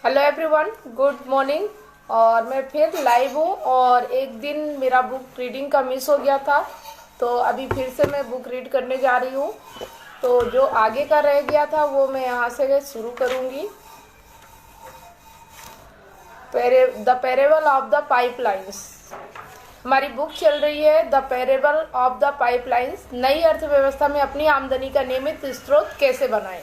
Hello everyone, good morning. और मैं फिर लाइव हूँ और एक दिन मेरा बुक रीडिंग का मिस हो गया था, तो अभी फिर से मैं बुक रीड करने जा रही हूँ। तो जो आगे का रह गया था वो मैं यहाँ से शुरू करूँगी। The parable of the pipelines. हमारी बुक चल रही है the parable of the pipelines, नई अर्थव्यवस्था में अपनी आमदनी का नियमित स्रोत कैसे बनाएं।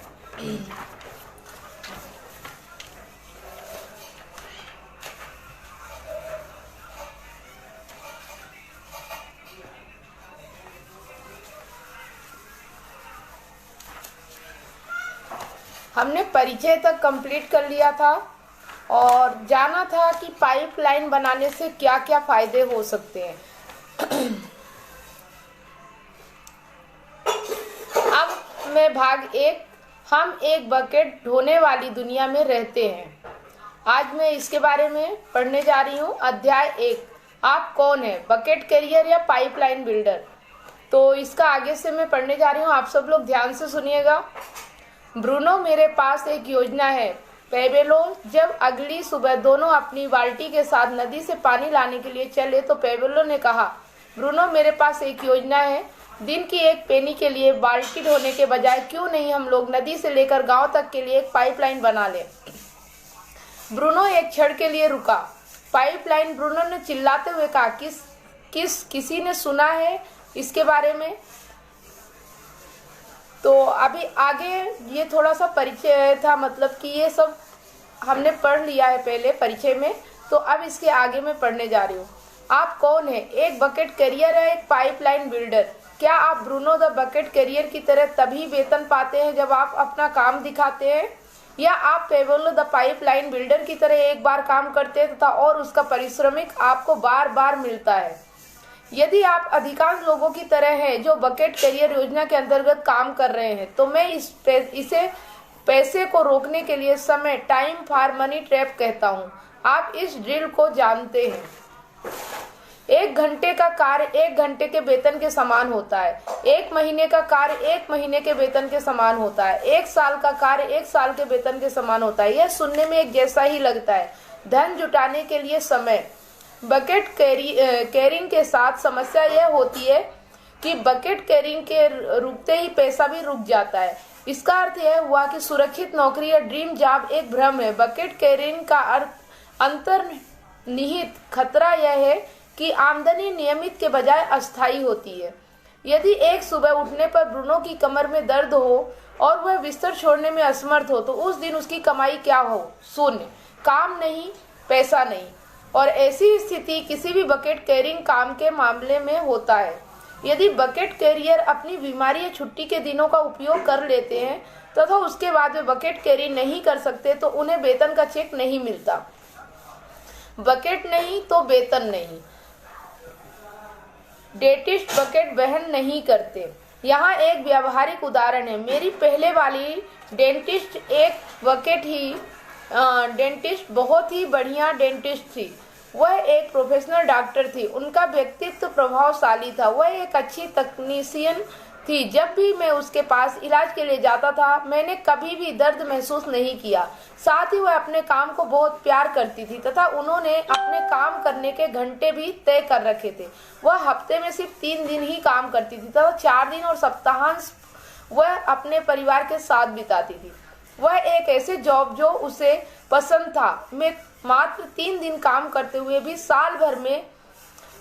हमने परिचय तक कंप्लीट कर लिया था और जाना था कि पाइपलाइन बनाने से क्या क्या फायदे हो सकते हैं। अब मैं भाग एक, हम एक बकेट ढोने वाली दुनिया में रहते हैं। आज मैं इसके बारे में पढ़ने जा रही हूँ। अध्याय एक, आप कौन है, बकेट कैरियर या पाइपलाइन बिल्डर। तो इसका आगे से मैं पढ़ने जा रही हूँ, आप सब लोग ध्यान से सुनिएगा। ब्रूनो, मेरे पास एक योजना है। पेबेलो, जब अगली सुबह दोनों अपनी बाल्टी के साथ नदी से पानी लाने के लिए चले तो पेबेलो ने कहा, ब्रूनो, मेरे पास एक योजना है। दिन की एक पेनी के लिए बाल्टी ढोने के बजाय क्यों नहीं हम लोग नदी से लेकर गांव तक के लिए एक पाइपलाइन बना लें। ब्रूनो एक क्षण के लिए रुका। पाइपलाइन, ब्रूनो ने चिल्लाते हुए कहा, किसी ने सुना है इसके बारे में। तो अभी आगे ये थोड़ा सा परिचय था, मतलब कि ये सब हमने पढ़ लिया है पहले परिचय में। तो अब इसके आगे मैं पढ़ने जा रही हूँ। आप कौन है, एक बकेट कैरियर है, एक पाइपलाइन बिल्डर। क्या आप ब्रूनो द बकेट कैरियर की तरह तभी वेतन पाते हैं जब आप अपना काम दिखाते हैं, या आप पेबेलो द पाइपलाइन बिल्डर की तरह एक बार काम करते हैं तथा और उसका पारिश्रमिक आपको बार बार मिलता है। यदि आप अधिकांश लोगों की तरह हैं जो बकेट कैरियर योजना के अंतर्गत काम कर रहे हैं, तो मैं इसे पैसे को रोकने के लिए समय, टाइम फॉर मनी ट्रैप कहता हूं। आप इस ड्रिल को जानते हैं। एक घंटे का कार्य एक घंटे के वेतन के समान होता है। एक महीने का कार्य एक महीने के वेतन के समान होता है। एक साल का कार्य एक साल के वेतन के समान होता है। यह सुनने में एक जैसा ही लगता है। धन जुटाने के लिए समय। बकेट कैरिंग के साथ समस्या यह होती है कि बकेट कैरिंग के रुकते ही पैसा भी रुक जाता है। इसका अर्थ यह हुआ कि सुरक्षित नौकरी या ड्रीम जॉब एक भ्रम है। बकेट कैरिंग का अर्थ अंतर्निहित खतरा यह है कि आमदनी नियमित के बजाय अस्थायी होती है। यदि एक सुबह उठने पर ब्रूनो की कमर में दर्द हो और वह बिस्तर छोड़ने में असमर्थ हो, तो उस दिन उसकी कमाई क्या हो? शून्य। काम नहीं, पैसा नहीं। और ऐसी स्थिति किसी भी बकेट कैरिंग काम के मामले में होता है। यदि बकेट कैरियर अपनी बीमारी या छुट्टी के दिनों का उपयोग कर लेते हैं तथा उसके बाद वे बकेट कैरी नहीं कर सकते तो उन्हें वेतन का चेक नहीं मिलता। बकेट नहीं तो वेतन नहीं। डेंटिस्ट बकेट वहन नहीं करते। यहाँ एक व्यावहारिक उदाहरण है। मेरी पहले वाली डेंटिस्ट एक बकेट ही डेंटिस्ट बहुत ही बढ़िया डेंटिस्ट थी। वह एक प्रोफेशनल डॉक्टर थी। उनका व्यक्तित्व प्रभावशाली था। वह एक अच्छी तकनीशियन थी। जब भी मैं उसके पास इलाज के लिए जाता था मैंने कभी भी दर्द महसूस नहीं किया। साथ ही वह अपने काम को बहुत प्यार करती थी तथा उन्होंने अपने काम करने के घंटे भी तय कर रखे थे। वह हफ्ते में सिर्फ 3 दिन ही काम करती थी तथा 4 दिन और सप्ताहांत वह अपने परिवार के साथ बिताती थी। वह एक ऐसे जॉब जो उसे पसंद था में मात्र 3 दिन काम करते हुए भी साल भर में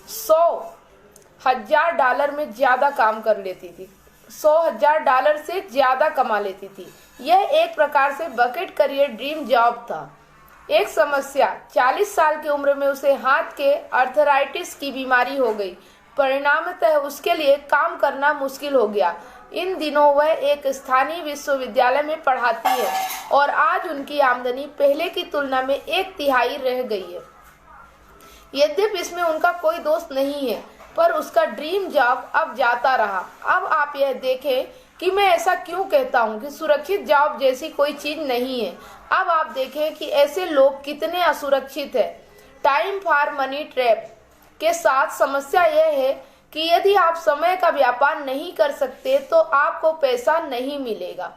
$100,000 में ज्यादा काम कर लेती थी। $100,000 से ज्यादा कमा लेती थी। यह एक प्रकार से बकेट करियर ड्रीम जॉब था। एक समस्या, 40 साल की उम्र में उसे हाथ के आर्थराइटिस की बीमारी हो गई। परिणामतः उसके लिए काम करना मुश्किल हो गया। इन दिनों वह एक स्थानीय विश्वविद्यालय में पढ़ाती है और आज उनकी आमदनी पहले की तुलना में 1/3 रह गई है। यद्यपि इसमें उनका कोई दोष नहीं है, पर उसका ड्रीम जॉब अब जाता रहा। अब आप यह देखें कि मैं ऐसा क्यों कहता हूं कि सुरक्षित जॉब जैसी कोई चीज नहीं है। अब आप देखें कि ऐसे लोग कितने असुरक्षित हैं। टाइम फॉर मनी ट्रैप के साथ समस्या यह है कि यदि आप समय का व्यापार नहीं कर सकते तो आपको पैसा नहीं मिलेगा।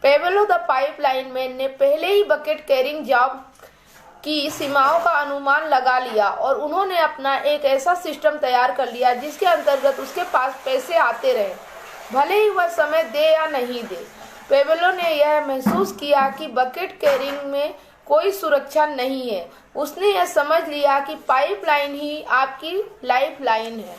पेवेलो द पाइपलाइनमैन ने पहले ही बकेट कैरिंग जॉब की सीमाओं का अनुमान लगा लिया और उन्होंने अपना एक ऐसा सिस्टम तैयार कर लिया जिसके अंतर्गत उसके पास पैसे आते रहे, भले ही वह समय दे या नहीं दे। पेवेलो ने यह महसूस किया कि बकेट कैरिंग में कोई सुरक्षा नहीं है। उसने यह समझ लिया कि पाइपलाइन ही आपकी लाइफलाइन है।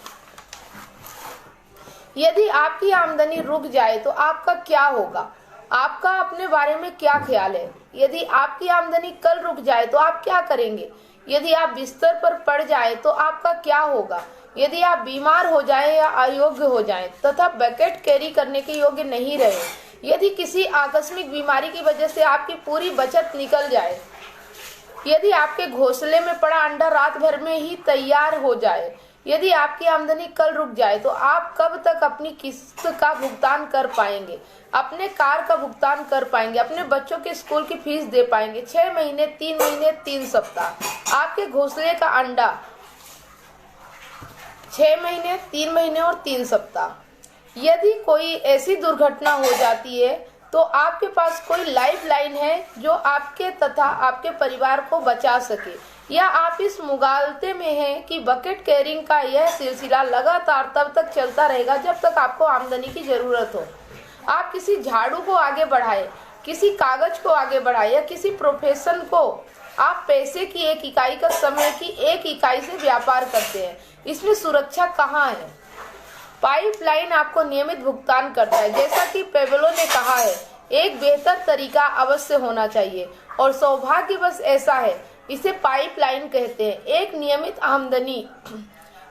यदि आपकी आमदनी रुक जाए तो आपका क्या होगा? आपका अपने बारे में क्या ख्याल है? यदि आपकी आमदनी कल रुक जाए तो आप क्या करेंगे? यदि आप बिस्तर पर पड़ जाए तो आपका क्या होगा? यदि आप बीमार हो जाएं या अयोग्य हो जाएं तथा बकेट कैरी करने के योग्य नहीं रहे, यदि किसी आकस्मिक बीमारी की वजह से आपकी पूरी बचत निकल जाए, यदि आपके घोंसले में पड़ा अंडा रात भर में ही तैयार हो जाए, यदि आपकी आमदनी कल रुक जाए तो आप कब तक अपनी किस्त का भुगतान कर पाएंगे, अपने कार का भुगतान कर पाएंगे, अपने बच्चों के स्कूल की फीस दे पाएंगे? 6 महीने, 3 महीने, 3 सप्ताह। आपके घोंसले का अंडा 6 महीने, 3 महीने और 3 सप्ताह। यदि कोई ऐसी दुर्घटना हो जाती है तो आपके पास कोई लाइफलाइन है जो आपके तथा आपके परिवार को बचा सके, या आप इस मुगालते में हैं कि बकेट कैरिंग का यह सिलसिला लगातार तब तक चलता रहेगा जब तक आपको आमदनी की जरूरत हो। आप किसी झाड़ू को आगे बढ़ाए, किसी कागज को आगे बढ़ाए या किसी प्रोफेशन को, आप पैसे की एक इकाई का समय की एक इकाई से व्यापार करते हैं। इसमें सुरक्षा कहाँ है? पाइपलाइन आपको नियमित भुगतान करता है। जैसा कि पेवेलो ने कहा है, एक बेहतर तरीका अवश्य होना चाहिए और सौभाग्यवश ऐसा है। इसे पाइपलाइन कहते हैं। एक नियमित आमदनी,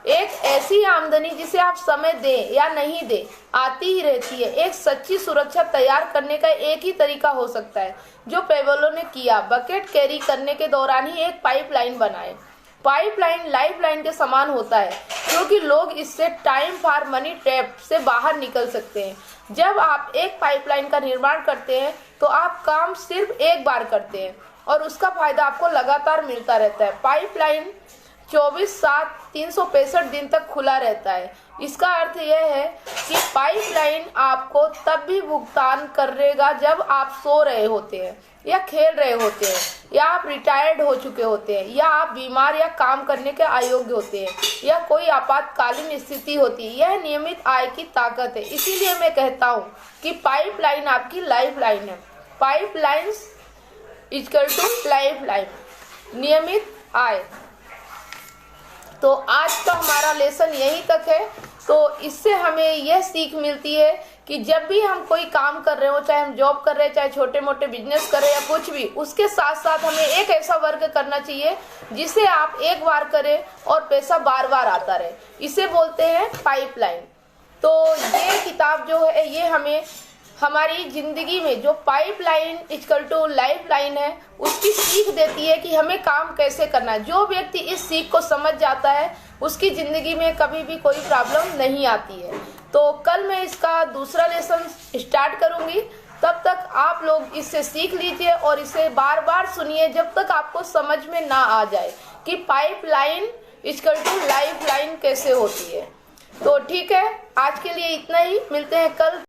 एक ऐसी आमदनी जिसे आप समय दें या नहीं दें आती ही रहती है। एक सच्ची सुरक्षा तैयार करने का एक ही तरीका हो सकता है जो पेवेलो ने किया, बकेट कैरी करने के दौरान ही एक पाइपलाइन बनाए। पाइपलाइन लाइफलाइन के समान होता है क्योंकि लोग इससे टाइम फॉर मनी ट्रैप से बाहर निकल सकते हैं। जब आप एक पाइपलाइन का निर्माण करते हैं तो आप काम सिर्फ एक बार करते हैं और उसका फायदा आपको लगातार मिलता रहता है। पाइपलाइन 24/7 365 दिन तक खुला रहता है। इसका अर्थ यह है कि पाइपलाइन आपको तब भी भुगतान करेगा जब आप सो रहे होते हैं या खेल रहे होते हैं या आप रिटायर्ड हो चुके होते हैं या आप बीमार या काम करने के अयोग्य होते हैं या कोई आपातकालीन स्थिति होती है। यह नियमित आय की ताकत है। इसीलिए मैं कहता हूँ कि पाइपलाइन आपकी लाइफलाइन है। पाइपलाइन्स इक्वल टू लाइफलाइन, नियमित आय। तो आज का हमारा लेसन यहीं तक है। तो इससे हमें यह सीख मिलती है कि जब भी हम कोई काम कर रहे हो, चाहे हम जॉब कर रहे हैं, चाहे छोटे मोटे बिजनेस कर रहे हैं या कुछ भी, उसके साथ साथ हमें एक ऐसा वर्क करना चाहिए जिसे आप एक बार करें और पैसा बार बार आता रहे। इसे बोलते हैं पाइपलाइन। तो ये किताब जो है ये हमें हमारी जिंदगी में जो पाइपलाइन इक्वल टू लाइफलाइन है उसकी सीख देती है कि हमें काम कैसे करना है। जो व्यक्ति इस सीख को समझ जाता है उसकी जिंदगी में कभी भी कोई प्रॉब्लम नहीं आती है। तो कल मैं इसका दूसरा लेसन स्टार्ट करूंगी। तब तक आप लोग इससे सीख लीजिए और इसे बार बार सुनिए जब तक आपको समझ में ना आ जाए कि पाइपलाइन इक्वल टू लाइफलाइन कैसे होती है। तो ठीक है, आज के लिए इतना ही। मिलते हैं कल।